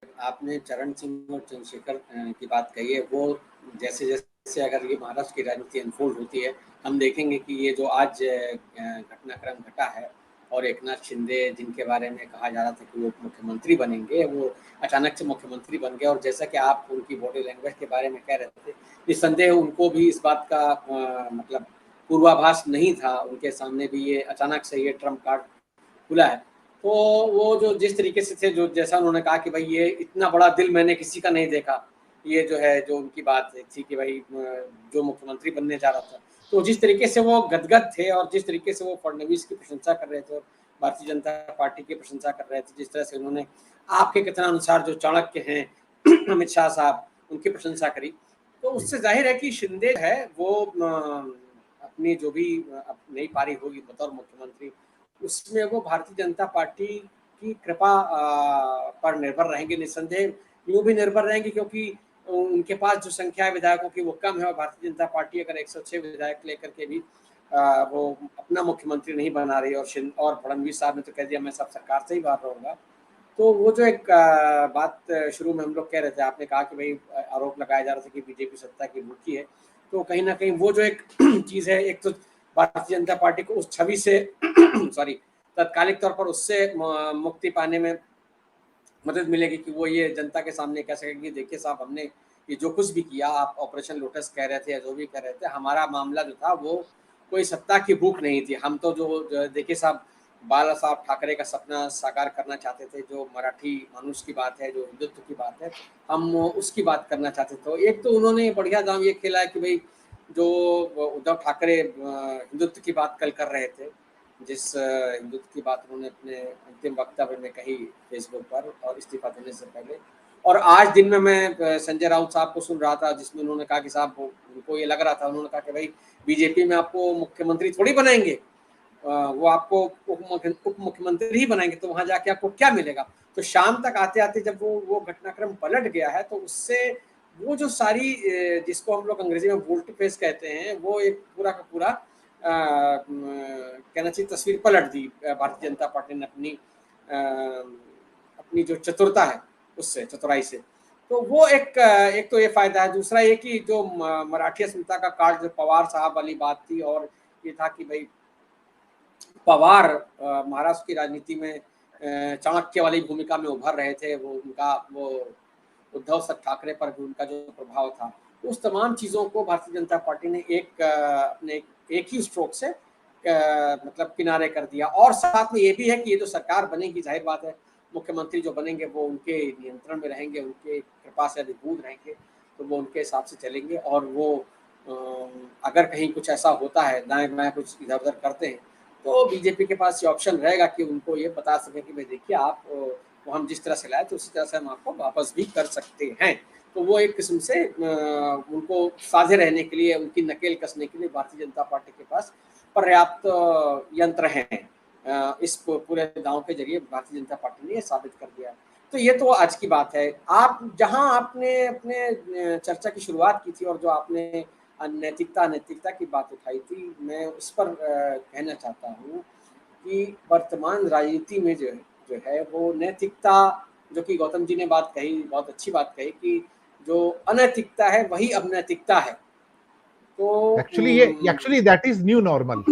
आपने चरण सिंह और चंद्रशेखर की बात कही है, वो जैसे-जैसे अगर ये महाराष्ट्र की राजनीति अनफोल्ड होती है, हम देखेंगे कि ये जो आज घटनाक्रम घटा है और एकनाथ शिंदे जिनके बारे में कहा जा रहा था कि वो मुख्यमंत्री बनेंगे, वो अचानक से मुख्यमंत्री बन गए और जैसा कि आप उनकी बॉडी लैंग्वेज के बारे में कह रहे थे, निस्संदेह उनको भी इस बात का मतलब पूर्वाभास नहीं था, उनके सामने भी ये अचानक से ये ट्रम्प कार्ड खुला है। तो वो जो जिस तरीके से थे, जो जैसा उन्होंने कहा कि भाई ये इतना बड़ा दिल मैंने किसी का नहीं देखा, ये जो है जो उनकी बात थी कि भाई जो मुख्यमंत्री बनने जा रहा था, तो जिस तरीके से वो गदगद थे और जिस तरीके से वो फडणवीस की प्रशंसा कर रहे थे और भारतीय जनता पार्टी की प्रशंसा कर रहे थे, जिस तरह से उन्होंने आपके कथनानुसार जो चाणक्य हैं अमित शाह साहब, उनकी प्रशंसा करी, तो उससे जाहिर है कि शिंदे है वो अपनी जो भी नई पारी होगी बतौर मुख्यमंत्री, उसमें वो भारतीय जनता पार्टी की कृपा पर निर्भर रहेंगे, निस्संदेह यूँ भी निर्भर रहेंगे क्योंकि उनके पास जो संख्या है विधायकों की वो कम है और भारतीय जनता पार्टी अगर 106 विधायक लेकर के भी वो अपना मुख्यमंत्री नहीं बना रही और फडणवीस साहब ने तो कह दिया मैं सब सरकार से ही बाहर रहूँगा। तो वो जो एक बात शुरू में हम लोग कह रहे थे, आपने कहा कि भाई आरोप लगाया जा रहा था कि बीजेपी सत्ता की भूखी है, तो कहीं न कहीं वो जो एक चीज़ है, एक तो भारतीय जनता पार्टी को उस छवि से सॉरी तात्कालिक तौर पर उससे मुक्ति पाने में मदद मिलेगी कि वो ये जनता के सामने कह सकेंगे देखिए साहब हमने ये जो कुछ भी किया, आप ऑपरेशन लोटस कह रहे थे या जो भी कह रहे थे, हमारा मामला जो था वो कोई सत्ता की भूख नहीं थी। हम तो जो देखिए साहब बाला साहब ठाकरे का सपना साकार करना चाहते थे, जो मराठी मानुष की बात है, जो हिंदुत्व की बात है, हम उसकी बात करना चाहते थे। तो एक तो उन्होंने बढ़िया दांव ये खेला है कि भाई जो उद्धव ठाकरे हिंदुत्व की बात कल कर रहे थे, जिस हिंदुत्व की बात उन्होंने अपने अंतिम वक्तव्य में कही फेसबुक पर और इस्तीफा देने से पहले, और आज दिन में मैं संजय राउत साहब को सुन रहा था जिसमें उन्होंने कहा कि साहब उनको ये लग रहा था, उन्होंने कहा कि भाई बीजेपी में आपको मुख्यमंत्री थोड़ी बनाएंगे, वो आपको उप मुख्यमंत्री ही बनाएंगे, तो वहां जाके आपको क्या मिलेगा। तो शाम तक आते आते जब वो घटनाक्रम पलट गया है, तो उससे वो जो सारी जिसको हम लोग अंग्रेजी में वोल्टी फेस कहते हैं, वो एक पूरा का पूरा कहना चाहिए तस्वीर पलट दी भारतीय जनता पार्टी ने अपनी जो चतुरता है उससे, चतुराई से। तो वो एक तो ये फायदा है। दूसरा ये कि जो मराठी अस्मिता का कार्ड, जो पवार साहब वाली बात थी, और ये था कि भाई पवार महाराष्ट्र की राजनीति में चाणक्य वाली भूमिका में उभर रहे थे, वो उद्धव ठाकरे पर भी उनका जो प्रभाव था, उस तमाम चीज़ों को भारतीय जनता पार्टी ने अपने एक ही स्ट्रोक से मतलब किनारे कर दिया। और साथ में ये भी है कि ये जो सरकार बनेगी, जाहिर बात है मुख्यमंत्री जो बनेंगे वो उनके नियंत्रण में रहेंगे, उनके कृपा से अधिभूत रहेंगे, तो वो उनके हिसाब से चलेंगे। और वो अगर कहीं कुछ ऐसा होता है, दाएं बाएं कुछ इधर उधर करते हैं, तो बीजेपी के पास ये ऑप्शन रहेगा कि उनको ये बता सके कि भाई देखिए आप वो हम जिस तरह से लाए तो उसी तरह से हम आपको वापस भी कर सकते हैं। तो वो एक किस्म से उनको साझे रहने के लिए, उनकी नकेल कसने के लिए भारतीय जनता पार्टी के पास पर्याप्त यंत्र हैं। इस पूरे दांव के जरिए भारतीय जनता पार्टी ने ये साबित कर दिया। तो ये तो आज की बात है। आप जहां आपने अपने चर्चा की शुरुआत की थी और जो आपने नैतिकता की बात उठाई थी, मैं उस पर कहना चाहता हूँ कि वर्तमान राजनीति में जो है वो नैतिकता, जो कि गौतम जी ने बात कही, बहुत अच्छी बात कही कि जो अनैतिकता है वही अब नैतिकता है। तो actually that is new normal.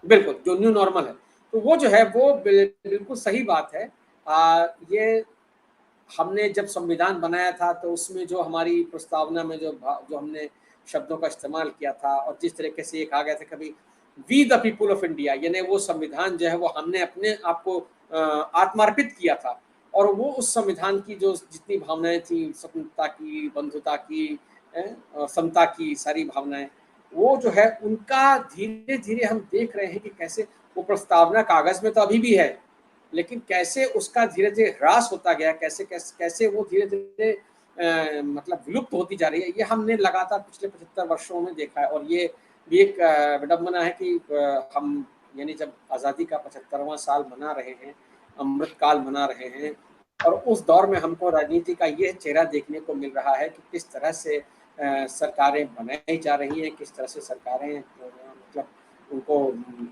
बिल्कुल, जो न्यू नॉर्मल है, तो वो जो है वो बिल्कुल सही बात है। ये हमने जब संविधान बनाया था तो उसमें जो हमारी प्रस्तावना में जो हमने शब्दों का इस्तेमाल किया था और जिस तरीके से ये कहा गया था कभी we the people of India, यानी वो संविधान जो है वो हमने अपने आप को आत्मार्पित किया था। और वो उस संविधान की जो जितनी भावनाएं थी, स्वतंत्रता की, बंधुता की, समता की सारी भावनाएं, वो जो है उनका धीरे धीरे हम देख रहे हैं कि कैसे वो प्रस्तावना कागज में तो अभी भी है, लेकिन कैसे उसका धीरे धीरे ह्रास होता गया, कैसे कैसे कैसे वो धीरे धीरे मतलब विलुप्त होती जा रही है, ये हमने लगातार पिछले 75 वर्षों में देखा है। और ये भी एक विडम्बना है कि हम यानी जब आज़ादी का 75वां साल मना रहे हैं, अमृत काल मना रहे हैं, और उस दौर में हमको राजनीति का ये चेहरा देखने को मिल रहा है कि किस तरह से सरकारें बनाई जा रही हैं, किस तरह से सरकारें मतलब उनको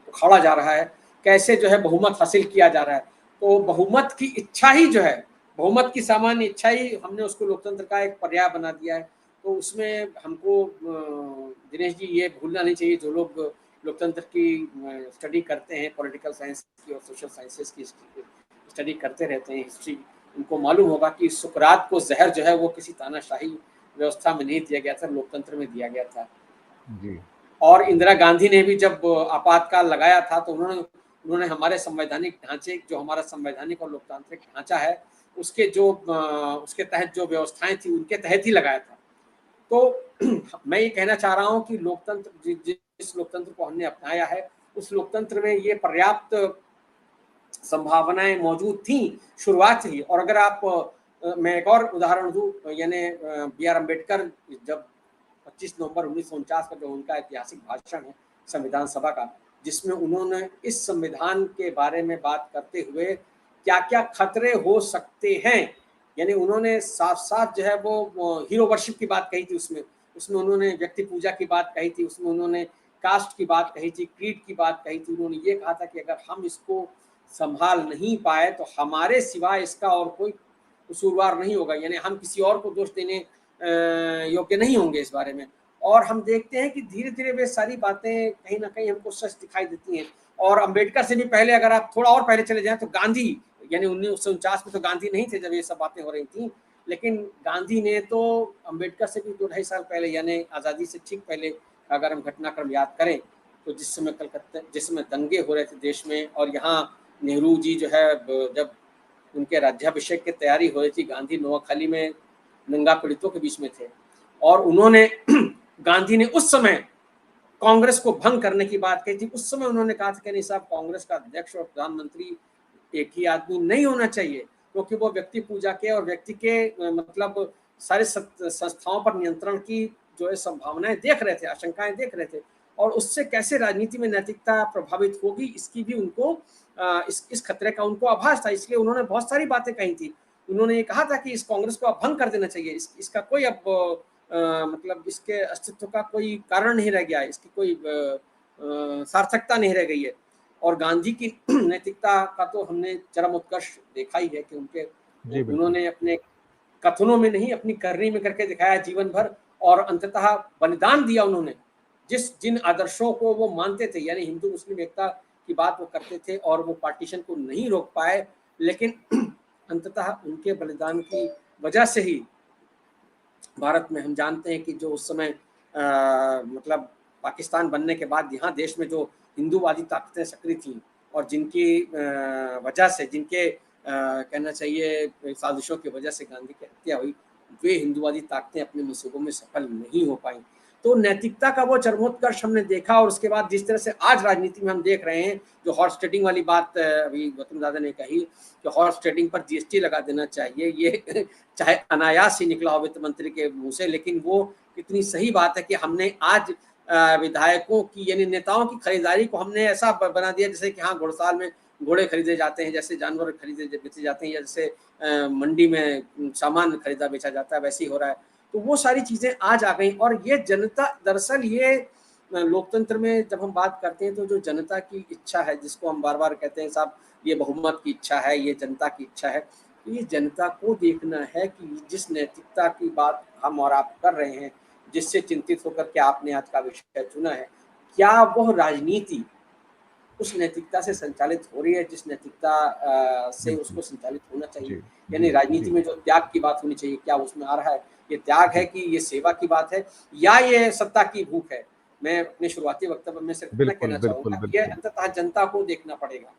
उखाड़ा जा रहा है, कैसे जो है बहुमत हासिल किया जा रहा है। तो बहुमत की इच्छा ही जो है बहुमत की सामान्य इच्छा ही हमने उसको लोकतंत्र का एक पर्याय बना दिया है। तो उसमें हमको दिनेश जी ये भूलना नहीं चाहिए, जो लोग लोकतंत्र की स्टडी करते हैं, पॉलिटिकल साइंस की और सोशल साइंसेस की स्टडी करते रहते हैं, हिस्ट्री, उनको मालूम होगा कि सुकरात को जहर जो है वो किसी तानाशाही व्यवस्था में नहीं दिया गया था, लोकतंत्र में दिया गया था। जी। और इंदिरा गांधी ने भी जब आपातकाल लगाया था तो उन्होंने हमारे संवैधानिक ढांचे, जो हमारा संवैधानिक और लोकतांत्रिक ढांचा है, उसके तहत जो व्यवस्थाएं थी उनके तहत ही लगाया था। तो मैं ये कहना चाह रहा हूँ कि लोकतंत्र, जिस लोकतंत्र को हमने अपनाया है, उस लोकतंत्र में ये पर्याप्त संभावनाएं मौजूद थी शुरुआत से ही। और अगर आप मैं एक और उदाहरण दूं, यानी बी आर अम्बेडकर जब 25 नवंबर 1949 का जो उनका ऐतिहासिक भाषण है संविधान सभा का, जिसमें उन्होंने इस संविधान के बारे में बात करते हुए क्या क्या खतरे हो सकते हैं, यानी उन्होंने साफ साफ जो है वो हीरो वर्शिप की बात कही थी, उसमें उन्होंने व्यक्ति पूजा की बात कही थी, उसमें उन्होंने कास्ट की बात कही थी, क्रीड की बात कही थी। उन्होंने ये कहा था कि अगर हम इसको संभाल नहीं पाए तो हमारे सिवाय इसका और कोई कसूरवार नहीं होगा, यानी हम किसी और को दोष देने योग्य नहीं होंगे इस बारे में। और हम देखते हैं कि धीरे धीरे वे सारी बातें कहीं ना कहीं हमको सच दिखाई देती हैं। और अम्बेडकर से भी पहले अगर आप थोड़ा और पहले चले जाएं तो गांधी, यानी 1949 में तो गांधी नहीं थे जब ये सब बातें हो रही थी, लेकिन गांधी ने तो अम्बेडकर से भी 2-2.5 साल पहले, यानी आज़ादी से ठीक पहले अगर हम घटनाक्रम याद करें तो जिस समय दंगे हो रहे थे देश में, और यहाँ नेहरू जी जो है जब उनके राज्याभिषेक की तैयारी हो रही थी, गांधी नोआखाली में नंगा पीड़ितों के बीच में थे, और उन्होंने गांधी ने उस समय कांग्रेस को भंग करने की बात कही थी। उस समय उन्होंने कहा था कि नहीं साहब, कांग्रेस का अध्यक्ष और प्रधानमंत्री एक ही आदमी नहीं होना चाहिए, क्योंकि वो व्यक्ति पूजा के और व्यक्ति के मतलब सारे संस्थाओं पर नियंत्रण की जो है संभावनाएं देख रहे थे, आशंकाएं देख रहे थे, और उससे कैसे राजनीति में नैतिकता प्रभावित होगी इसकी भी उनको इस खतरे का उनको आभास था। इसलिए उन्होंने बहुत सारी बातें कही थी। उन्होंने ये कहा था कि इस कांग्रेस को अब भंग कर देना चाहिए, इसका कोई अब मतलब इसके अस्तित्व का कोई कारण नहीं रह गया, इसकी कोई सार्थकता नहीं रह गई है। और गांधी की नैतिकता का तो हमने चरम उत्कर्ष देखा ही है कि उन्होंने अपने कथनों में नहीं, अपनी करनी में करके दिखाया जीवन भर, और अंततः बलिदान दिया उन्होंने जिन आदर्शों को वो मानते थे, यानी हिंदू मुस्लिम एकता की बात वो करते थे, और वो पार्टीशन को नहीं रोक पाए, लेकिन अंततः उनके बलिदान की वजह से ही भारत में हम जानते हैं कि जो उस समय मतलब पाकिस्तान बनने के बाद यहाँ देश में जो हिंदूवादी ताकतें सक्रिय थी, और जिनकी वजह से, जिनके कहना चाहिए साजिशों की वजह से गांधी की हत्या हुई, वे हिंदूवादी ताकतें अपने मंसूबों में सफल नहीं हो पाई। तो नैतिकता का वो चरमोत्कर्ष हमने देखा, और उसके बाद जिस तरह से आज राजनीति में हम देख रहे हैं, जो हॉर्स ट्रेडिंग वाली बात अभी गौतम दादा ने कही कि हॉर्स ट्रेडिंग पर जीएसटी लगा देना चाहिए, ये चाहे अनायास ही निकला हो वित्त मंत्री के मुंह से, लेकिन वो कितनी सही बात है कि हमने आज विधायकों की, यानी नेताओं की खरीदारी को हमने ऐसा बना दिया जैसे कि हाँ, घुड़साल में घोड़े खरीदे जाते हैं, जैसे जानवर खरीदे बेचे जाते हैं, या जैसे मंडी में सामान खरीदा बेचा जाता है, वैसे ही हो रहा है। तो वो सारी चीजें आज आ गई, और ये जनता, दरअसल ये लोकतंत्र में जब हम बात करते हैं तो जो जनता की इच्छा है, जिसको हम बार बार कहते हैं साहब ये बहुमत की इच्छा है, ये जनता की इच्छा है, तो ये जनता को देखना है कि जिस नैतिकता की बात हम और आप कर रहे हैं, जिससे चिंतित होकर के आपने आज का विषय चुना है, क्या वह राजनीति उस नैतिकता से संचालित हो रही है जिस नैतिकता से उसको संचालित होना चाहिए? यानी राजनीति में जो त्याग की बात होनी चाहिए, क्या उसमें आ रहा है? ये त्याग है कि ये सेवा की बात है, या ये सत्ता की भूख है? मैं अपने शुरुआती वक्तव्य में सिर्फ इतना कहना चाहूंगा कि ये अंततः जनता को देखना पड़ेगा।